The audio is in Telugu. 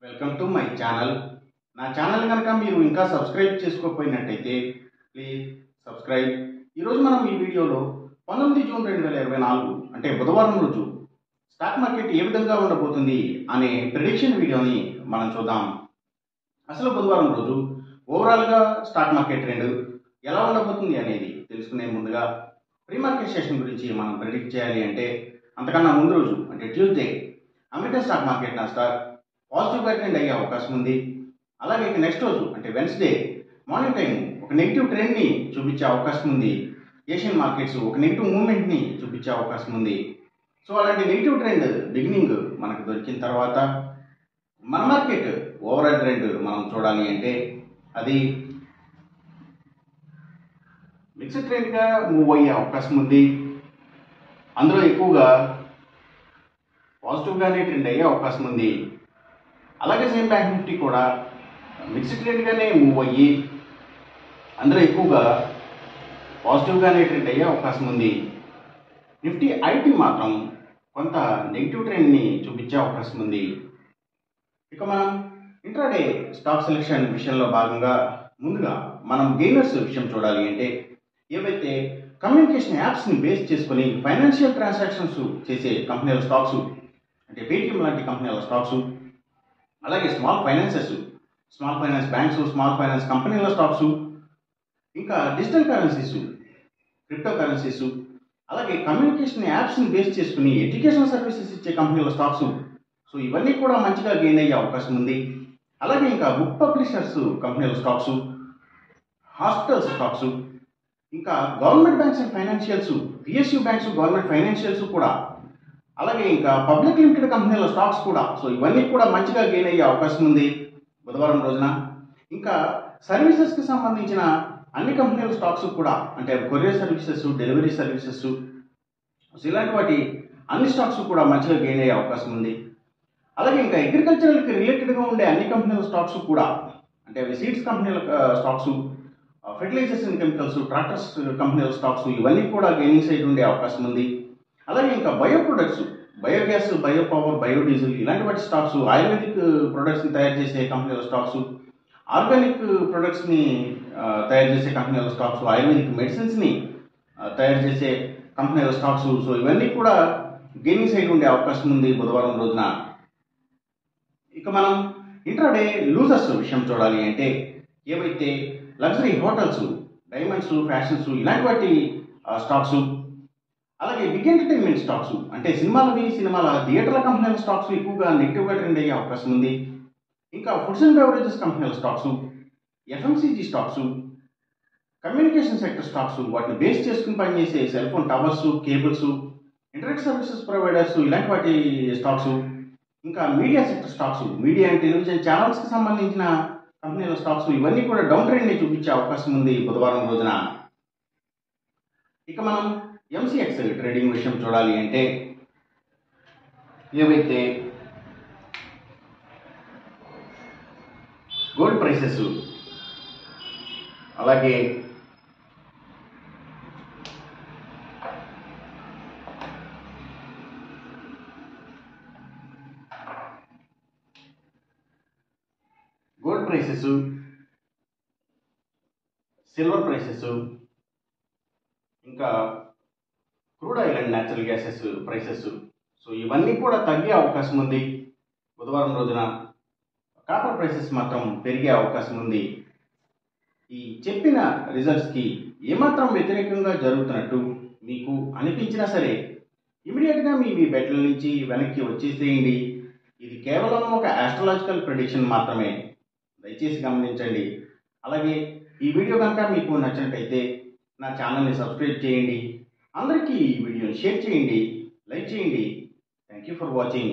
Welcome to my channel. నా ఛానల్ కనుక మీరు ఇంకా సబ్స్క్రైబ్ చేసుకోకపోయినట్టయితే ప్లీజ్ సబ్స్క్రైబ్. ఈరోజు మనం ఈ వీడియోలో 19 జూన్ 2024 అంటే బుధవారం రోజు స్టాక్ మార్కెట్ ఏ విధంగా ఉండబోతుంది అనే ప్రిడిక్షన్ వీడియోని మనం చూద్దాం. అసలు బుధవారం రోజు ఓవరాల్గా స్టాక్ మార్కెట్ ట్రెండ్ ఎలా ఉండబోతుంది అనేది తెలుసుకునే ముందుగా ప్రీ మార్కెట్ సెషన్ గురించి మనం ప్రిడిక్ట్ చేయాలి అంటే అంతకన్నా ముందు రోజు అంటే Tuesday American stock market Nasdaq పాజిటివ్గా ట్రెండ్ అయ్యే అవకాశం ఉంది. అలాగే నెక్స్ట్ రోజు అంటే వెన్స్డే మార్నింగ్ టైం ఒక నెగిటివ్ ట్రెండ్ని చూపించే అవకాశం ఉంది. ఏషియన్ మార్కెట్స్ ఒక నెగిటివ్ మూవ్మెంట్ని చూపించే అవకాశం ఉంది. సో అలాంటి నెగిటివ్ ట్రెండ్ బిగినింగ్ మనకు దొరికిన తర్వాత మన మార్కెట్ ఓవరాల్ ట్రెండ్ మనం చూడాలి అంటే అది మిక్స్డ్ ట్రెండ్గా మూవ్ అయ్యే అవకాశం ఉంది. అందులో ఎక్కువగా పాజిటివ్గానే ట్రెండ్ అయ్యే అవకాశం ఉంది. అలాగే సేమ్ బ్యాంక్ నిఫ్టీ కూడా మిక్స్డ్ ట్రెండ్గానే మూవ్ అయ్యి అందులో ఎక్కువగా పాజిటివ్గానే ట్రెండ్ అయ్యే అవకాశం ఉంది. నిఫ్టీ ఐటీ మాత్రం కొంత నెగిటివ్ ట్రెండ్ని చూపించే అవకాశం ఉంది. ఇక మనం ఇంట్రాడే స్టాక్ సెలెక్షన్ విషయంలో భాగంగా ముందుగా మనం గెయినర్స్ విషయం చూడాలి అంటే ఏవైతే కమ్యూనికేషన్ యాప్స్ని బేస్ చేసుకొని ఫైనాన్షియల్ ట్రాన్సాక్షన్స్ చేసే కంపెనీల స్టాక్స్ అంటే పేటిఎం లాంటి కంపెనీల స్టాక్స్, అలాగే small finance banks, small finance కంపెనీల స్టాక్స్, ఇంకా డిజిటల్ కరెన్సీస్, క్రిప్టో కరెన్సీస్, అలాగే కమ్యూనికేషన్ యాప్స్ని బేస్ చేసుకుని ఎడ్యుకేషన్ సర్వీసెస్ ఇచ్చే కంపెనీల స్టాక్స్, సో ఇవన్నీ కూడా మంచిగా గెయిన్ అయ్యే అవకాశం ఉంది. అలాగే ఇంకా బుక్ పబ్లిషర్స్ కంపెనీల స్టాక్స్, హాస్పిటల్స్ స్టాక్స్, ఇంకా government banks and financials, PSU banks, government financials కూడా, అలాగే ఇంకా పబ్లిక్ లిమిటెడ్ కంపెనీల స్టాక్స్ కూడా, సో ఇవన్నీ కూడా మంచిగా గెయిన్ అయ్యే అవకాశం ఉంది బుధవారం రోజున. ఇంకా సర్వీసెస్కి సంబంధించిన అన్ని కంపెనీల స్టాక్స్ కూడా అంటే courier services, delivery services, so ఇలాంటి వాటి అన్ని స్టాక్స్ కూడా మంచిగా గెయిన్ అయ్యే అవకాశం ఉంది. అలాగే ఇంకా అగ్రికల్చరల్కి రిలేటెడ్గా ఉండే అన్ని కంపెనీల స్టాక్స్ కూడా అంటే అవి సీడ్స్ కంపెనీల stocks, fertilisers and chemicals, tractors కంపెనీల స్టాక్స్, ఇవన్నీ కూడా గెయినింగ్ సైడ్ ఉండే అవకాశం ఉంది. అలాగే ఇంకా bio products, biogas, bio power, biodiesel ఇలాంటి వాటి స్టాక్స్, ఆయుర్వేదిక్ ప్రొడక్ట్స్ని తయారు చేసే కంపెనీల స్టాక్స్, ఆర్గానిక్ ప్రొడక్ట్స్ని తయారు చేసే కంపెనీల స్టాక్స్, ఆయుర్వేదిక్ మెడిసిన్స్ని తయారు చేసే కంపెనీల స్టాక్స్, సో ఇవన్నీ కూడా గెయినింగ్ సైడ్ ఉండే అవకాశం ఉంది బుధవారం రోజున. ఇక మనం ఇంట్రాడే లూజర్స్ విషయం చూడాలి అంటే ఏవైతే లగ్జరీ హోటల్స్, డైమండ్స్, ఫ్యాషన్స్ ఇలాంటి వాటి స్టాక్స్, అలాగే బిగ్ ఎంటర్టైన్మెంట్ స్టాక్స్ అంటే సినిమాల థియేటర్ల కంపెనీల స్టాక్స్ ఎక్కువగా నెగిటివ్గా ట్రెండ్ అయ్యే అవకాశం ఉంది. ఇంకా ఫుడ్స్ అండ్ బెవరేజెస్ కంపెనీల stocks, FMCG stocks, communication sector stocks, వాటిని బేస్ చేసుకుని పనిచేసే cell phone towers, cables, internet services providers ఇలాంటి వాటి స్టాక్స్, ఇంకా media sector stocks, media and television ఛానల్స్కి సంబంధించిన కంపెనీల స్టాక్స్, ఇవన్నీ కూడా డౌన్ ట్రెండ్ని చూపించే అవకాశం ఉంది బుధవారం రోజున. ఇక మనం ఎంసీఎక్స్ ట్రేడింగ్ విషయం చూడాలి అంటే ఏవైతే గోల్డ్ ప్రైసెస్, అలాగే సిల్వర్ ప్రైసెస్, ఇంకా crude oil and natural gases prices, so ఇవన్నీ కూడా తగ్గే అవకాశం ఉంది బుధవారం రోజున. కాపర్ ప్రైసెస్ మాత్రం పెరిగే అవకాశం ఉంది. ఈ చెప్పిన రిజల్ట్స్కి ఏమాత్రం వ్యతిరేకంగా జరుగుతున్నట్టు మీకు అనిపించినా సరే ఇమీడియట్గా మీ బెట్ల నుంచి వెనక్కి వచ్చేసేయండి. ఇది కేవలం ఒక ఆస్ట్రాలజికల్ ప్రెడిక్షన్ మాత్రమే, దయచేసి గమనించండి. అలాగే ఈ వీడియో కనుక మీకు నచ్చినట్టయితే నా ఛానల్ని సబ్స్క్రైబ్ చేయండి, అందరికీ ఈ వీడియోని షేర్ చేయండి, లైక్ చేయండి. Thank you for watching.